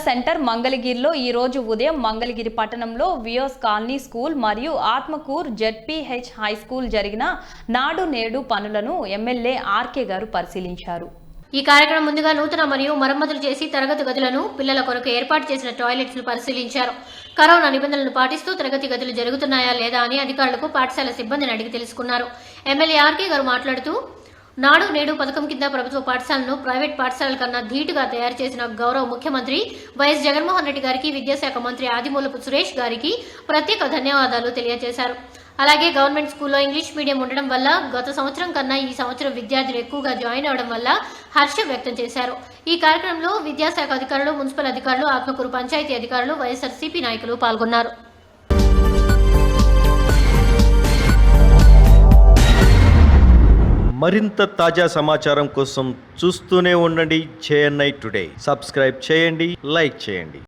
Centre మంగళగిరిలో ఈ రోజు ఉదయం మంగళగిరి పట్టణంలో వియోస్ కాలనీ స్కూల్ మరియు ఆత్మకూర్ జెడ్పీహెచ్ హై స్కూల్ జరిగిన నాడు నేడు పనులను ఎమ్మెల్యే ఆర్కే గారు పరిశీలించారు. ఈ కార్యక్రమం ముందుగా నూతన మరియు మరమ్మతులు చేసి తరగతి గదులను, పిల్లల కొరకు ఏర్పాటు చేసిన టాయిలెట్స్ ను పరిశీలించారు. కరోనా నిబంధనలను పాటిస్తూ తరగతి గదులు జరుగుతున్నాయా లేదా అని అధికారులకు పాఠశాల సిబ్బందిని అడిగి తెలుసుకున్నారు. ఎమ్మెల్యే ఆర్కే గారు మాట్లాడుతూ నాడు నేడు పథకం కింద ప్రభుత్వ పాఠశాలను ప్రైవేట్ పాఠశాలల కన్నా ధీటుగా తయారు చేసిన గౌరవ ముఖ్యమంత్రి వైఎస్ జగన్మోహన్ రెడ్డి గారికి, విద్యాశాఖ మంత్రి ఆదిమూలపు సురేష్ గారికి ప్రత్యేక ధన్యవాదాలు తెలియజేశారు. అలాగే గవర్నమెంట్ స్కూల్లో ఇంగ్లీష్ మీడియం ఉండడం వల్ల గత సంవత్సరం కన్నా ఈ సంవత్సరం విద్యార్థులు ఎక్కువగా జాయిన్ అవడం వల్ల హర్షం వ్యక్తం చేశారు. ఈ కార్యక్రమంలో విద్యాశాఖ అధికారులు, మున్సిపల్ అధికారులు, ఆత్మకూరు పంచాయతీ అధికారులు, వైఎస్ఆర్సీపీ నాయకులు పాల్గొన్నారు. మరింత తాజా సమాచారం కోసం చూస్తూనే ఉండండి JNI టుడే. సబ్స్క్రైబ్ చేయండి, లైక్ చేయండి.